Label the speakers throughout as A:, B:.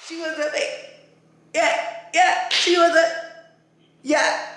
A: She was a yeah. She was a yeah.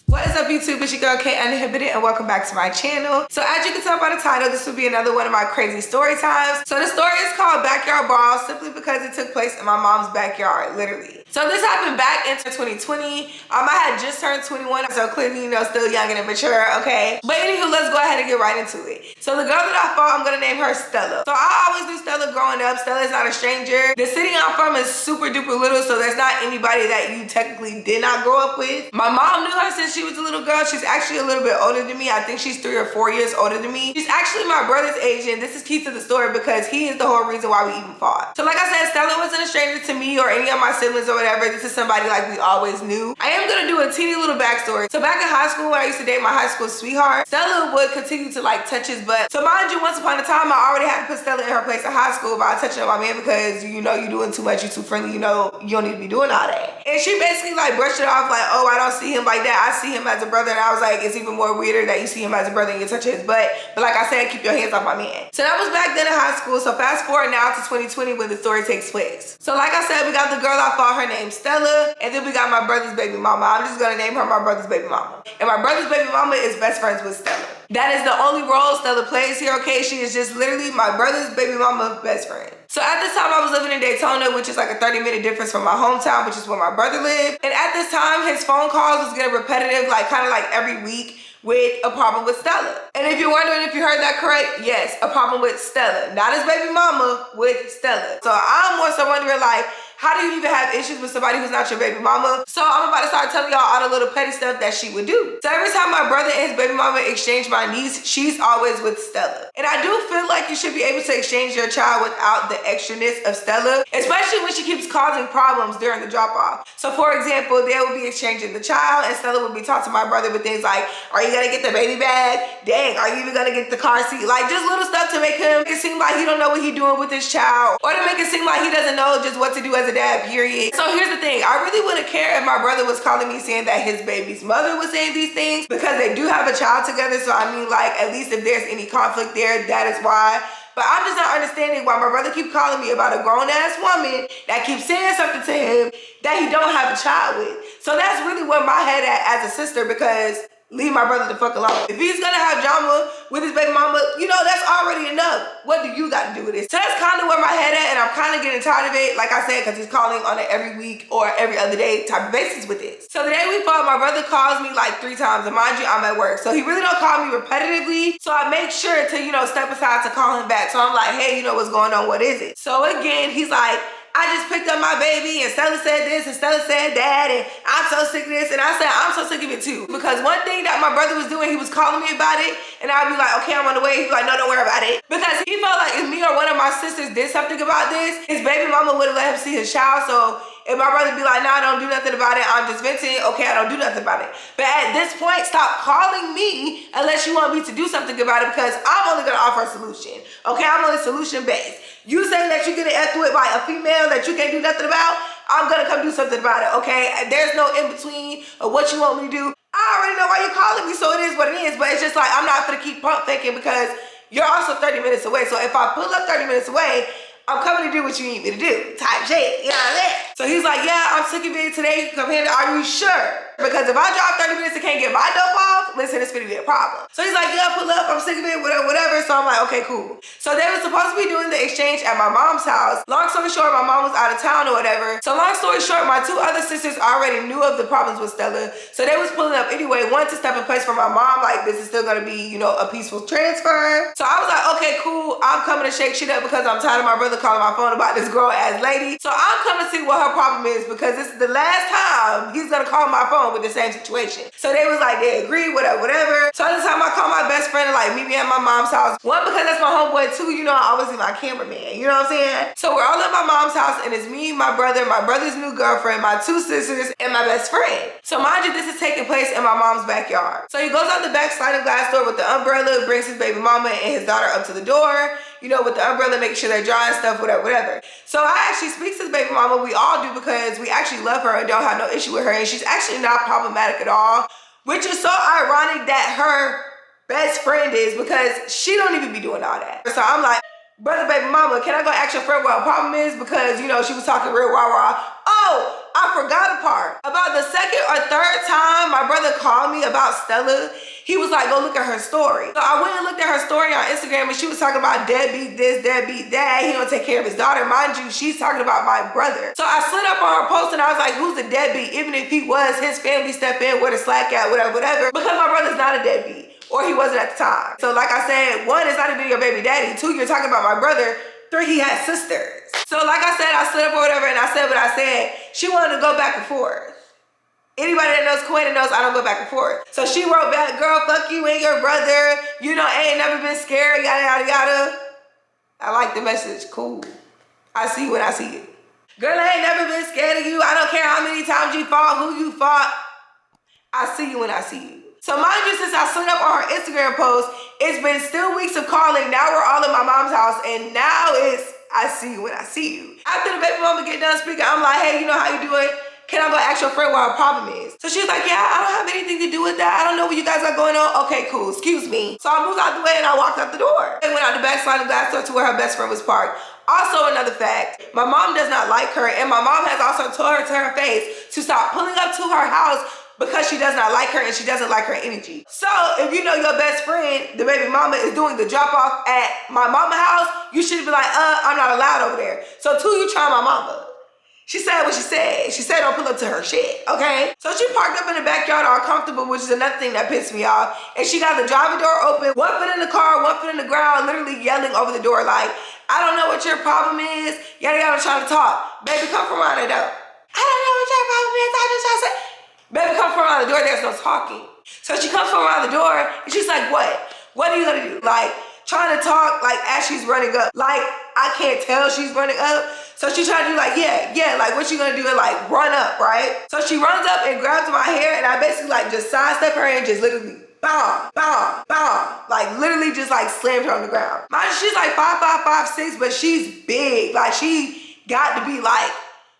A: What is up, YouTube? It's your girl Kay Uninhibited, and welcome back to my channel. So as you can tell by the title, this will be another one of my crazy story times. So the story is called Backyard Brawl, simply because it took place in my mom's backyard, literally. So this happened back in 2020. I had just turned 21, so clearly, still young and immature, okay? But anywho, let's go ahead and get right into it. So the girl that I fought, I'm gonna name her Stella. So I always knew Stella growing up. Stella is not a stranger. The city I'm from is super duper little, so there's not anybody that you technically did not grow up with. My mom knew her since she was a little girl. She's actually a little bit older than me. I think she's 3 or 4 years older than me. She's actually my brother's age, and this is key to the story because he is the whole reason why we even fought. So like I said, Stella wasn't a stranger to me or any of my siblings or whatever. This is somebody like we always knew. I am gonna do a teeny little backstory. So back in high school, when I used to date my high school sweetheart, Stella would continue to like touch his butt. So mind you, once upon a time, I already had to put Stella in her place in high school by touching on my man because you're doing too much, you're too friendly, you don't need to be doing all that. And she basically like brushed it off like, oh, I don't see him like that. I see him as a brother. And I was like, it's even more weirder that you see him as a brother and you touch his butt. But like I said, keep your hands off my man. So that was back then in high school. So fast forward now to 2020 when the story takes place. So like I said, we got the girl I fought, her named Stella, and then we got my brother's baby mama. I'm just gonna name her my brother's baby mama. And my brother's baby mama is best friends with Stella. That is the only role Stella plays here, okay? She is just literally my brother's baby mama best friend. So at this time I was living in Daytona, which is like a 30-minute difference from my hometown, which is where my brother lived. And at this time, his phone calls was getting repetitive, like kind of like every week, with a problem with Stella. And if you're wondering if you heard that correct, yes, a problem with Stella. Not his baby mama, with Stella. So I'm more so wondering like, how do you even have issues with somebody who's not your baby mama? So I'm about to start telling y'all all the little petty stuff that she would do. So every time my brother and his baby mama exchange my niece, she's always with Stella. And I do feel like you should be able to exchange your child without the extraness of Stella, especially when she keeps causing problems during the drop-off. So for example, they would be exchanging the child and Stella would be talking to my brother with things like, are you gonna get the baby bag? Dang, are you even gonna get the car seat? Like just little stuff to make him seem like he don't know what he's doing with his child, or to make it seem like he doesn't know just what to do as a dad, period. So here's the thing, I really wouldn't care if my brother was calling me saying that his baby's mother was saying these things because they do have a child together. So I mean, like, at least if there's any conflict there, that is why. But I'm just not understanding why my brother keep calling me about a grown-ass woman that keeps saying something to him that he don't have a child with. So that's really where my head at as a sister, because leave my brother the fuck alone. If he's gonna have drama with his baby mama, that's already enough. What do you got to do with it? So that's kind of where my head at, and I'm kind of getting tired of it, like I said, because he's calling on an every week or every other day type of basis with this. So the day we fought, my brother calls me like 3 times, and mind you, I'm at work. So he really don't call me repetitively, so I make sure to, step aside to call him back. So I'm like, hey, what's going on? What is it? So again, he's like, I just picked up my baby and Stella said this and Stella said that and I'm so sick of this. And I said, I'm so sick of it too. Because one thing that my brother was doing, he was calling me about it and I'd be like, okay, I'm on the way. He'd be like, no, don't worry about it. Because he felt like if me or one of my sisters did something about this, his baby mama wouldn't let him see his child. So if my brother be like, nah, don't do nothing about it, I'm just venting, okay, I don't do nothing about it. But at this point, stop calling me unless you want me to do something about it, because I'm only gonna offer a solution. Okay, I'm only solution based. You saying that you get effed with by a female that you can't do nothing about, I'm gonna come do something about it, okay? There's no in between of what you want me to do. I already know why you're calling me, so it is what it is, but it's just like, I'm not gonna keep pump faking because you're also 30 minutes away. So if I pull up 30 minutes away, I'm coming to do what you need me to do, type shit, you know what I mean? So he's like, yeah, I'm sick of it today, you come here, are you sure? Because if I drive 30 minutes and can't get my dope off, listen, it's gonna be a problem. So he's like, yeah, pull up, I'm sick of it, whatever. So I'm like, okay, cool. So they were supposed to be doing the exchange at my mom's house. Long story short, my mom was out of town or whatever. So long story short, my 2 other sisters already knew of the problems with Stella. So they was pulling up anyway, one to step in place for my mom, like this is still gonna be, a peaceful transfer. So I was like, okay, cool, I'm coming to shake shit up because I'm tired of my brother calling my phone about this grown ass lady. So I'm coming to see what her problem is because this is the last time he's gonna call my phone with the same situation. So they was like, they agreed, whatever. So this time I called my best friend and like meet me at my mom's house. One, because that's my homeboy. 2, I always be my cameraman. You know what I'm saying? So we're all at my mom's house and it's me, my brother's new girlfriend, my 2 sisters, and my best friend. So mind you, this is taking place in my mom's backyard. So he goes out the back sliding glass door with the umbrella, brings his baby mama and his daughter up to the door, with the umbrella, making sure they're dry and stuff, whatever. So I actually speak to the baby mama. We all do because we actually love her and don't have no issue with her. And she's actually not problematic at all, which is so ironic that her best friend is, because she don't even be doing all that. So I'm like, brother, baby mama, can I go ask your friend what her problem is? Because, you know, she was talking real rah-rah. Oh, I forgot a part. About the second or third time my brother called me about Stella, he was like, go look at her story. So I went and looked at her story on Instagram, and she was talking about deadbeat this, deadbeat that. He don't take care of his daughter. Mind you, she's talking about my brother. So I slid up on her post and I was like, who's the deadbeat? Even if he was, his family step in, where the slack at, whatever, whatever. Because my brother's not a deadbeat. Or he wasn't at the time. So like I said, 1, it's not even your baby daddy. 2, you're talking about my brother. 3, he had sisters. So like I said, I stood up or whatever and I said what I said. She wanted to go back and forth. Anybody that knows Quinn knows I don't go back and forth. So she wrote back, girl, fuck you and your brother. You know, ain't never been scared, yada, yada, yada. I like the message, cool. I see you when I see you. Girl, I ain't never been scared of you. I don't care how many times you fought, who you fought. I see you when I see you. So mind you, since I slid up on her Instagram post, it's been still weeks of calling. Now we're all in my mom's house, and now it's I see you when I see you. After the baby mama get done speaking, I'm like, hey, you know how you doing? Can I go ask your friend what her problem is? So she was like, yeah, I don't have anything to do with that. I don't know what you guys got going on. Okay, cool, excuse me. So I moved out the way and I walked out the door. And went out the back sliding glass door to where her best friend was parked. Also, another fact, my mom does not like her, and my mom has also told her to her face to stop pulling up to her house because she does not like her and she doesn't like her energy. So if you know your best friend, the baby mama, is doing the drop off at my mama house, you should be like, I'm not allowed over there. So 2, you try my mama. She said what she said. She said don't pull up to her shit, okay? So she parked up in the backyard all comfortable, which is another thing that pissed me off. And she got the driver door open, 1 foot in the car, 1 foot in the ground, literally yelling over the door like, I don't know what your problem is. Yada yada, trying to talk. Baby, come from around the door. I don't know what your problem is. I just trying to say. Baby, come from around the door. There's no talking. So she comes from around the door and she's like, what? What are you gonna do? Like, trying to talk like as she's running up. Like, I can't tell she's running up. So she tried to do like, yeah, like what you gonna do? And like run up, right? So she runs up and grabs my hair, and I basically like just sidestep her and just literally bow, bow, bow. Like literally just like slammed her on the ground. Mind you, she's like 5'5", 5'6", but she's big. Like she got to be like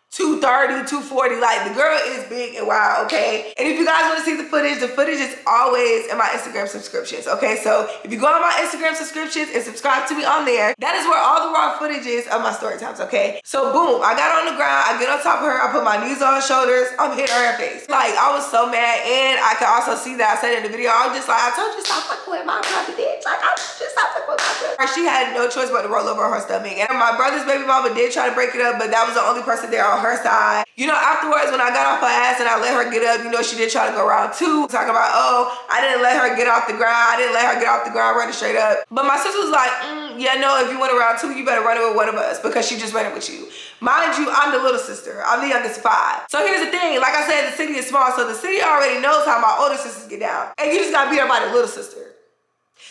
A: 230, 240, like the girl is big and wild, okay? And if you guys want to see the footage is always in my Instagram subscriptions, okay? So if you go on my Instagram subscriptions and subscribe to me on there, that is where all the raw footage is of my story times, okay? So boom, I got on the ground, I get on top of her, I put my knees on her shoulders, I'm hitting her in her face. Like, I was so mad, and I could also see that I said in the video, I was just like, I told you stop fucking with my brother, bitch. Like, I told you stop fucking with my brother. She had no choice but to roll over on her stomach. And my brother's baby mama did try to break it up, but that was the only person there on her side. You know, afterwards when I got off her ass and I let her get up, you know, she did try to go around too, talking about, oh, I didn't let her get off the ground. I didn't let her get off the ground running straight up. But my sister was like, yeah, no, if you went around too, you better run it with one of us because she just ran it with you. Mind you, I'm the little sister. I'm the youngest 5. So here's the thing. Like I said, the city is small, so the city already knows how my older sisters get down. And you just gotta beat her by the little sister.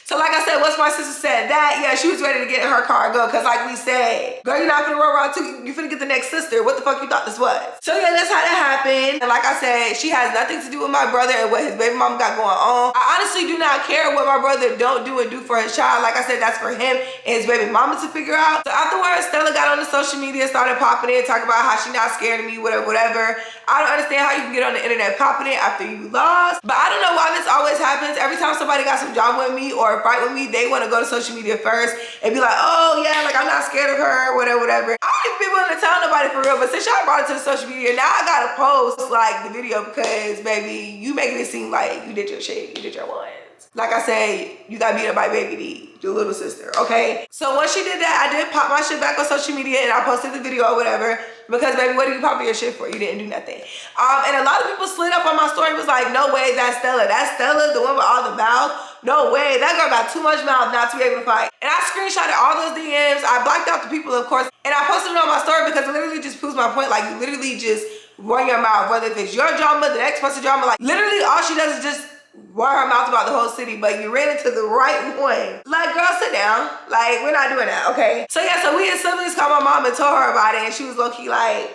A: So like I said, once my sister said that, yeah, she was ready to get in her car and go. Cause like we said, girl, you're not finna roll around too. You finna get the next sister. What the fuck you thought this was? So yeah, that's how that happened. And like I said, she has nothing to do with my brother and what his baby mama got going on. I honestly do not care what my brother don't do and do for his child. Like I said, that's for him and his baby mama to figure out. So afterwards, Stella got on the social media, started popping in, talking about how she not scared of me, whatever, whatever. I don't understand how you can get on the internet popping it after you lost. But I don't know why this always happens. Every time somebody got some drama with me or fight with me, they want to go to social media first and be like, oh yeah, like I'm not scared of her, whatever, whatever. I don't even be willing to tell nobody for real, but since y'all brought it to the social media, now I gotta post like the video because baby, you making it seem like you did your shit, you did your ones. Like I said, you got beat up by baby D, your little sister, okay? So once she did that, I did pop my shit back on social media and I posted the video or whatever because baby, what are you popping your shit for? You didn't do nothing. And a lot of people slid up on my story and was like, no way, that's Stella. That's Stella, the one with all the mouth. No way, that girl got too much mouth not to be able to fight. And I screenshotted all those DMs. I blacked out the people, of course, and I posted it on my story because it literally just proves my point. Like, you literally just run your mouth, whether if it's your drama, the next person's drama, like literally all she does is just run her mouth about the whole city, but you ran into the right one. Like, girl, sit down. Like, we're not doing that, okay? So yeah, so we as siblings called my mom and told her about it, and she was low-key like,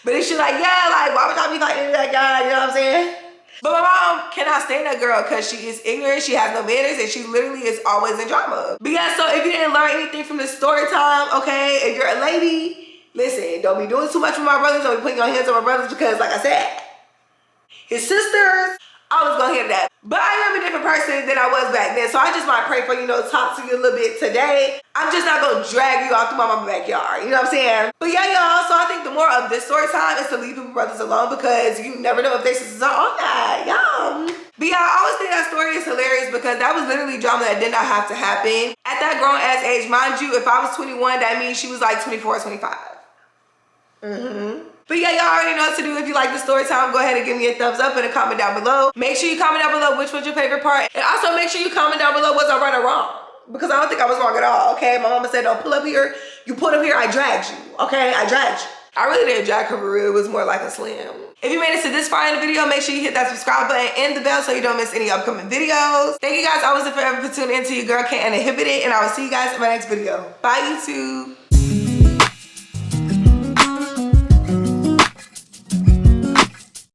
A: but then she's like, yeah, like, why would y'all be fighting that guy, you know what I'm saying? But my mom cannot stand that girl because she is ignorant, she has no manners, and she literally is always in drama. But yeah, so if you didn't learn anything from this story time, okay, if you're a lady, listen, don't be doing too much with my brothers, don't be putting your hands on my brothers because, like I said, his sisters, I was gonna hear that. But I am a different person than I was back then. So I just might pray for, you know, talk to you a little bit today. I'm just not gonna drag you out through my mama's backyard. You know what I'm saying? But yeah, y'all. So I think the moral of this story time is to leave people brothers alone because you never know if their sisters are on that. Y'all. But yeah, I always think that story is hilarious because that was literally drama that did not have to happen. At that grown ass age, mind you, if I was 21, that means she was like 24 or 25. But yeah, y'all already know what to do. If you like the story time, go ahead and give me a thumbs up and a comment down below. Make sure you comment down below which was your favorite part. And also make sure you comment down below was I right or wrong. Because I don't think I was wrong at all, okay? My mama said, don't pull up here. You pulled up here, I dragged you, okay? I dragged you. I really didn't drag her for real. It was more like a slam. If you made it to this far in the video, make sure you hit that subscribe button and the bell so you don't miss any upcoming videos. Thank you guys always and forever for tuning in to your girl K Uninhibited, and I will see you guys in my next video. Bye, YouTube.